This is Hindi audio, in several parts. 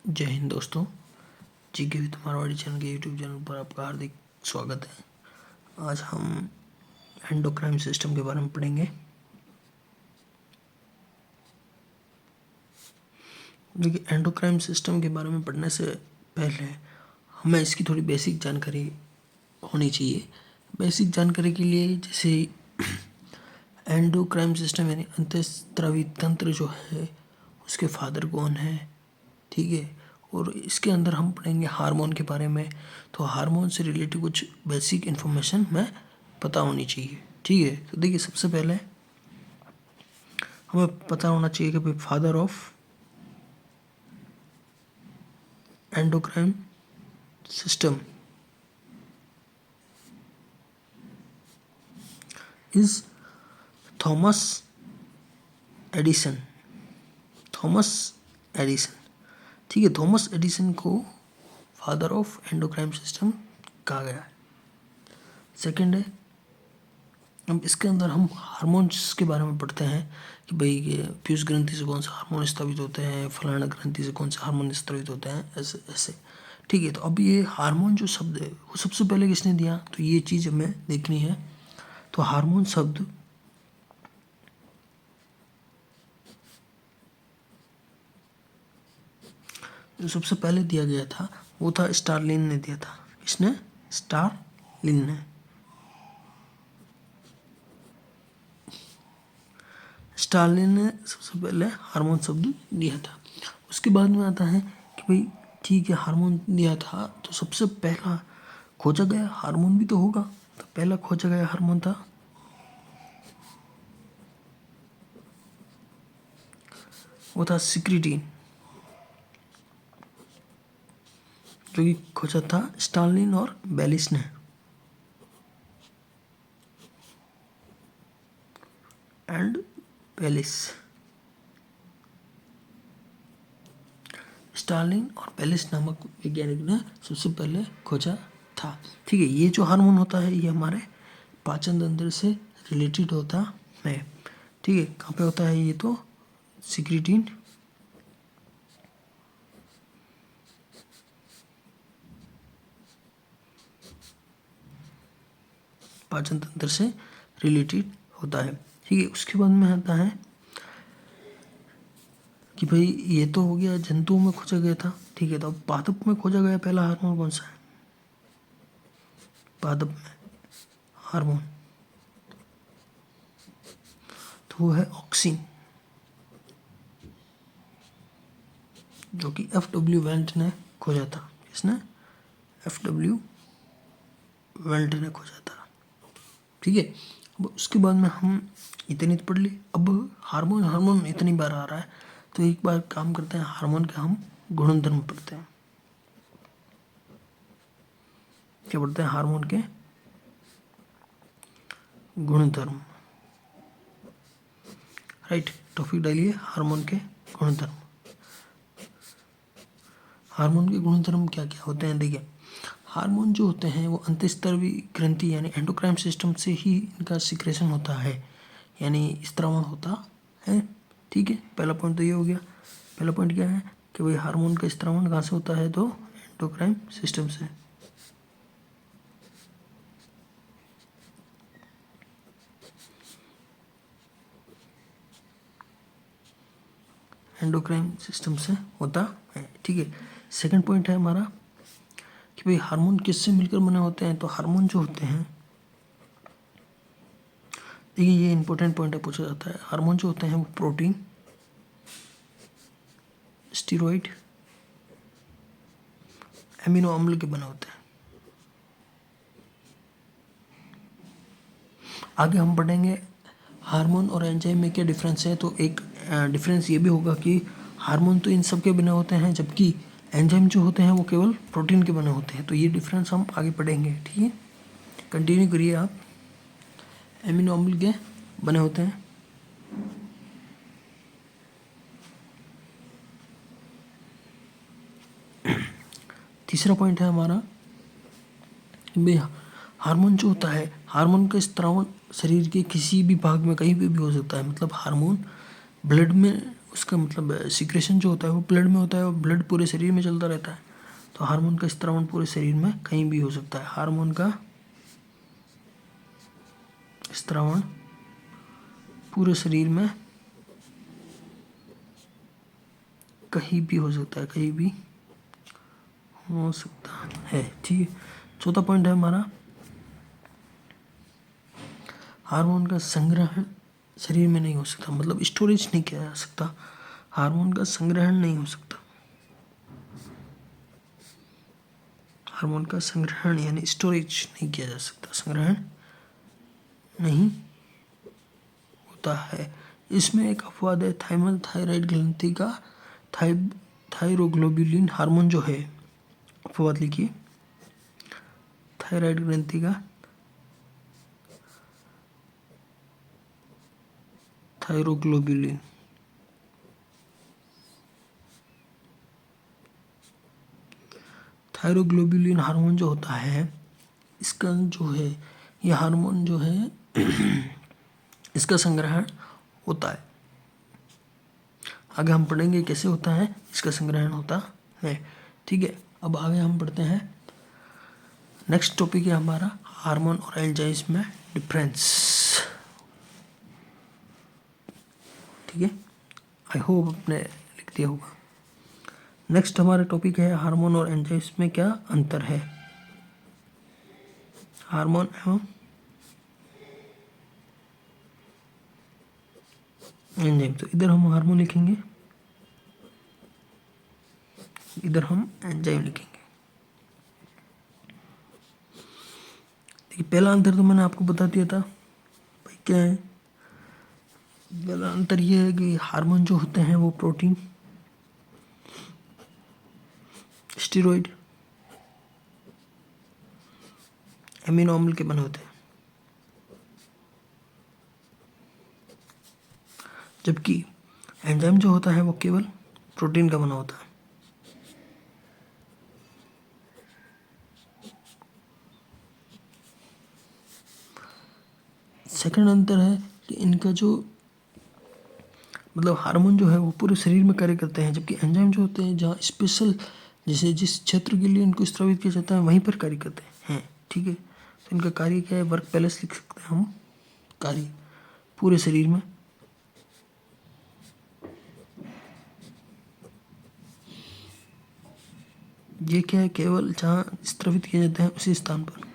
जय हिंद दोस्तों। जीके विद मारवाड़ी चैनल के यूट्यूब चैनल पर आपका हार्दिक स्वागत है। आज हम एंडोक्राइन सिस्टम के बारे में पढ़ेंगे। देखिए, एंडोक्राइन सिस्टम के बारे में पढ़ने से पहले हमें इसकी थोड़ी बेसिक जानकारी होनी चाहिए। बेसिक जानकारी के लिए जैसे एंडोक्राइन सिस्टम यानी अंतःस्रावी तंत्र जो है उसके फादर कौन है, ठीक है। और इसके अंदर हम पढ़ेंगे हार्मोन के बारे में। तो हार्मोन से रिलेटेड कुछ बेसिक इन्फॉर्मेशन हमें पता होनी चाहिए, ठीक है। तो देखिए, सबसे पहले हमें पता होना चाहिए कि भाई father of endocrine system is Thomas Edison. Thomas Edison, ठीक है। थॉमस एडिसन को फादर ऑफ एंडोक्राइन सिस्टम कहा गया है। सेकंड है, अब इसके अंदर हम हार्मोन्स के बारे में पढ़ते हैं कि भाई ये पीयूष ग्रंथि से कौन सा हार्मोन स्रावित होते हैं, फलाना ग्रंथि से कौन सा हार्मोन स्रावित होते हैं, ऐसे ऐसे, ठीक है। तो अब ये हार्मोन जो शब्द है वो सबसे पहले किसने दिया, तो ये चीज़ हमें देखनी है। तो हार्मोन शब्द जो सबसे पहले दिया गया था वो था स्टार्लिन ने दिया था। किसने? स्टार्लिन ने। स्टालिन ने सबसे पहले हार्मोन शब्द दिया था। उसके बाद में आता है कि भाई ठीक है, हार्मोन दिया था तो सबसे पहला खोजा गया हार्मोन भी तो होगा। तो पहला खोजा गया हार्मोन था वो था सिक्रिटीन, जो कि खोजा था स्टालिन और बेलिस ने। एंड बेलिस, स्टालिन और बेलिस नामक वैज्ञानिक ने सबसे पहले खोजा था, ठीक है। ये जो हार्मोन होता है ये हमारे पाचन तंत्र से रिलेटेड होता है, ठीक है। कहाँ पे होता है ये, तो सिक्रिटीन पाचन तंत्र से रिलेटेड होता है, ठीक है। उसके बाद में आता है कि भाई ये तो हो गया जंतुओं में खोजा गया था, ठीक है। तो अब पादप में खोजा गया पहला हार्मोन कौन सा है? पादप में हार्मोन तो वो है ऑक्सिन, जो कि F.W. वेल्ट ने खोजा था। किसने? F.W. वेल्ट ने खोजा था, ठीक है। अब उसके बाद में हम इतनी तो पढ़ ली। अब हार्मोन हार्मोन इतनी बार आ रहा है तो एक बार काम करते हैं, हार्मोन के हम गुणधर्म पढ़ते हैं। क्या पढ़ते हैं? हार्मोन के गुणधर्म, राइट। टॉपिक डालिए हार्मोन के गुणधर्म। हार्मोन के गुणधर्म क्या क्या होते हैं? देखिए, हार्मोन जो होते हैं वो अंतःस्रावी ग्रंथि यानी एंडोक्राइन सिस्टम से ही इनका सिक्रेशन होता है, यानी स्त्रावण होता है, ठीक है। पहला पॉइंट तो ये हो गया। पहला पॉइंट क्या है कि भाई हार्मोन का स्त्रावण कहाँ से होता है, तो एंडोक्राइन सिस्टम से। एंडोक्राइन सिस्टम से होता है, ठीक है। सेकंड पॉइंट है हमारा कि भाई हार्मोन किससे मिलकर बने होते हैं। तो हार्मोन जो होते हैं, देखिए ये इंपॉर्टेंट पॉइंट है, पूछा जाता है। हार्मोन जो होते हैं वो प्रोटीन, स्टीरॉइड, एमिनो अम्ल के बने होते हैं। आगे हम पढ़ेंगे हार्मोन और एंजाइम में क्या डिफरेंस है। तो एक डिफरेंस ये भी होगा कि हार्मोन तो इन सब के बने होते हैं, जबकि एंजाइम जो होते हैं वो केवल प्रोटीन के बने होते हैं। तो ये डिफरेंस हम आगे पढ़ेंगे, ठीक है। कंटिन्यू करिए आप। एमिनो अम्ल के बने होते हैं। तीसरा पॉइंट है हमारा, हार्मोन जो होता है, हार्मोन का स्त्रावण शरीर के किसी भी भाग में कहीं पे भी हो सकता है। मतलब हार्मोन ब्लड में उसका मतलब सीक्रेशन जो होता है वो ब्लड में होता है और ब्लड पूरे शरीर में चलता रहता है। तो हार्मोन का स्त्रावण पूरे शरीर में कहीं भी हो सकता है। हार्मोन का स्त्रावण पूरे शरीर में कहीं भी हो सकता है, कहीं भी हो सकता है। ठीक है, चौथा पॉइंट है हमारा हार्मोन का संग्रहण शरीर में नहीं हो सकता, मतलब स्टोरेज नहीं किया जा सकता। हार्मोन का संग्रहण नहीं हो सकता। हार्मोन का संग्रहण यानी स्टोरेज नहीं किया जा सकता, संग्रहण नहीं होता है। इसमें एक अपवाद है थायराइड ग्रंथि का थायरोग्लोबुलिन हार्मोन जो है, अपवाद लिखिए, थायराइड ग्रंथि का थायरोग्लोबुलिन थायरोग्लोबुलिन हार्मोन जो होता है, इसका जो है ये हार्मोन जो है इसका संग्रहण होता है। आगे हम पढ़ेंगे कैसे होता है इसका संग्रहण होता है। ठीक है, अब आगे हम पढ़ते हैं। नेक्स्ट टॉपिक है हमारा हार्मोन और एंजाइम्स में डिफरेंस। ठीक है, आई होप आपने लिख दिया होगा। नेक्स्ट हमारा टॉपिक है हार्मोन और एंजाइम्स में क्या अंतर है। हार्मोन एवं एंजाइम, तो इधर हम हार्मोन लिखेंगे, इधर हम एंजाइम लिखेंगे। देखिए पहला अंतर तो मैंने आपको बता दिया था भाई, क्या है पहला अंतर ये है कि हार्मोन जो होते हैं वो प्रोटीन, स्टेरॉइड, एमिनो अम्ल के बने होते हैं, जबकि एंजाइम जो होता है वो केवल प्रोटीन का बना होता है। सेकंड अंतर है कि इनका जो मतलब हार्मोन जो है वो पूरे शरीर में कार्य करते हैं, जबकि एंजाइम जो होते हैं जहाँ स्पेशल जैसे जिस क्षेत्र के लिए इनको स्रावित किया जाता है वहीं पर कार्य करते हैं। ठीक है, तो इनका कार्य क्या है, वर्क प्लेस लिख सकते हैं हम, कार्य पूरे शरीर में। ये क्या है, केवल जहाँ स्रावित किए जाते हैं उसी स्थान पर।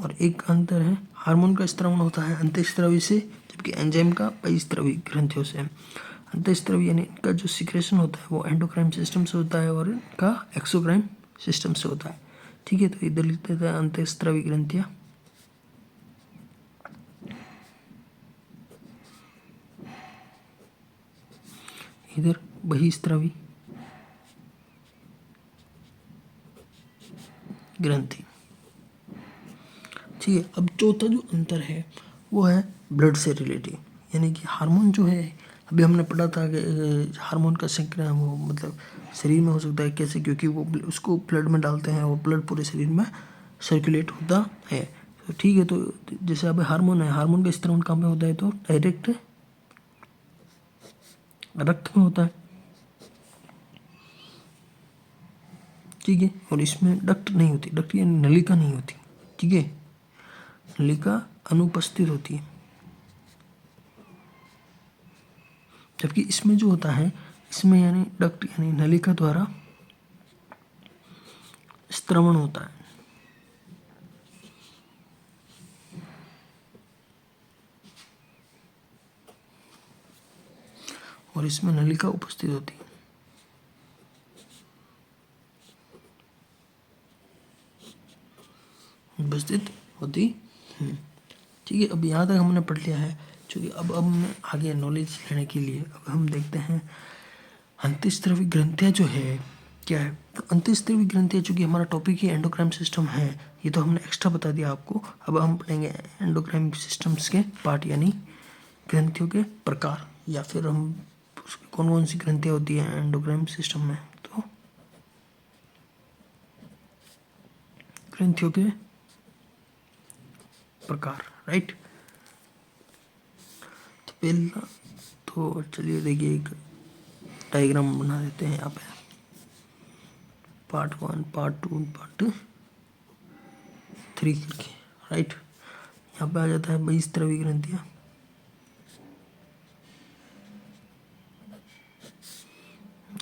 और एक अंतर है, हार्मोन का स्त्रावण होता है अंतःस्रावी से, जबकि एंजाइम का बहिस्रावी ग्रंथियों से। अंतःस्रावी यानी इनका जो सिक्रेशन होता है वो एंडोक्राइन सिस्टम से होता है और इनका एक्सोक्राइन सिस्टम से होता है। ठीक है, तो इधर लिख देते हैं अंतःस्रावी ग्रंथियाँ, इधर बहिस्रावी ग्रंथि। ठीक है, अब चौथा जो अंतर है वो है ब्लड से रिलेटेड, यानी कि हार्मोन जो है अभी हमने पढ़ा था कि हार्मोन का संक्रमण वो मतलब शरीर में हो सकता है, कैसे, क्योंकि वो उसको ब्लड में डालते हैं और ब्लड पूरे शरीर में सर्कुलेट होता है। तो ठीक है, तो जैसे अब हार्मोन है, हार्मोन का स्त्रावण कहाँ में होता है, तो डायरेक्ट रक्त में होता है। ठीक है, और इसमें डक्ट नहीं होती, डक्ट यानी नलिका नहीं होती। ठीक है, नलिका अनुपस्थित होती है, जबकि इसमें जो होता है इसमें यानी डक्ट यानी नलिका द्वारा स्त्रवण होता है। और इसमें नलिका उपस्थित होती है। उपस्थित होती है। ठीक है, अब यहाँ तक हमने पढ़ लिया है। चूँकि अब हम आगे नॉलेज लेने के लिए अब हम देखते हैं अंतःस्रावी ग्रंथियाँ जो है क्या है। तो अंतःस्रावी ग्रंथियाँ, चूँकि हमारा टॉपिक ही एंडोक्राइन सिस्टम है, ये तो हमने एक्स्ट्रा बता दिया आपको। अब हम पढ़ेंगे एंडोक्राइन सिस्टम्स के पार्ट, यानी ग्रंथियों के प्रकार, या फिर हम कौन कौन सी ग्रंथियाँ होती हैं एंडोक्राइन सिस्टम में। तो ग्रंथियों के प्रकार, राइट। तो पहला तो चलिए देखिए एक डायग्राम बना देते हैं यहाँ पे, पार्ट 1, पार्ट 2, पार्ट 3 करके, राइट। यहाँ पे आ जाता है बहिस्त्रवी ग्रंथियाँ,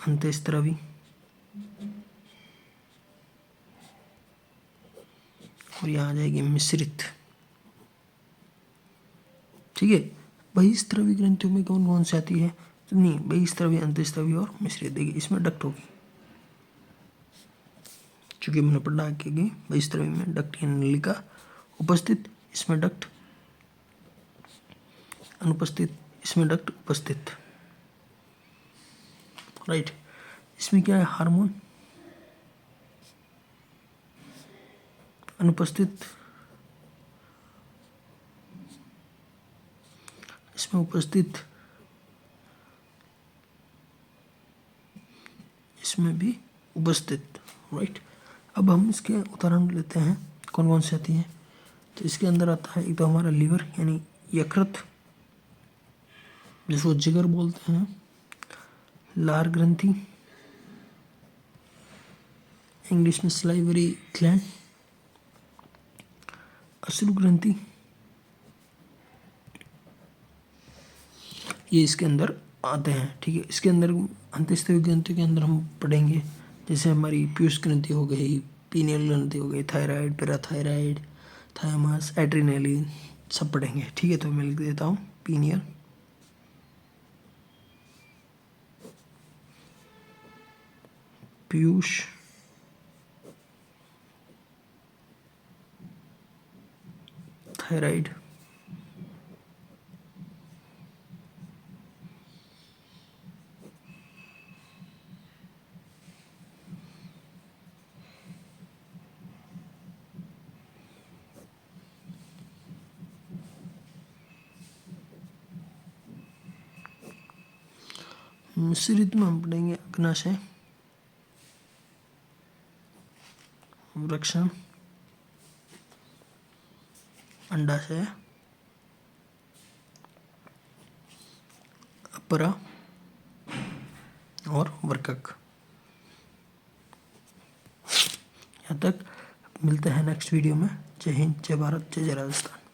अंतःस्त्रवी और यहाँ आ जाएगी मिश्रित, ठीक है। बहिस्त्रवी ग्रंथियों में कौन कौन सी आती है, तो नहीं, बहिस्त्रवी, अंतःस्त्रवी और मिश्रित। देखिए इसमें डक्ट होगी, चूंकि मैंने पढ़ा कि बहिस्त्रवी में डक्ट यानी नलिका उपस्थित, इसमें डक्ट अनुपस्थित, इसमें डक्ट उपस्थित, राइट। इसमें क्या है, हार्मोन अनुपस्थित, इसमें उपस्थित, इसमें भी उपस्थित, राइट। अब हम इसके उदाहरण लेते हैं कौन कौन सी आती हैं। तो इसके अंदर आता है एक तो हमारा लीवर यानी यकृत, जिसको जिगर बोलते हैं, लार ग्रंथि, इंग्लिश में सलाइवरी ग्लैंड, अश्रु ग्रंथि, ये इसके अंदर आते हैं, ठीक है। इसके अंदर अंतःस्त्रवी ग्रंथियों के अंदर हम पढ़ेंगे, जैसे हमारी पीयूष ग्रंथि हो गई, पीनियल ग्रंथि हो गई, थायराइड, पैराथायराइड, थायमस, एड्रिनलिन, सब पढ़ेंगे, ठीक है। तो मैं लिख देता हूँ पीनियल, पीयूष, थायराइड, मिश्रित में हम पढ़ेंगे अग्नाशय, वृषण, अंडाशय, अपरा और वर्कक। यहाँ तक, मिलते हैं नेक्स्ट वीडियो में। जय हिंद, जय भारत, जय जय राजस्थान।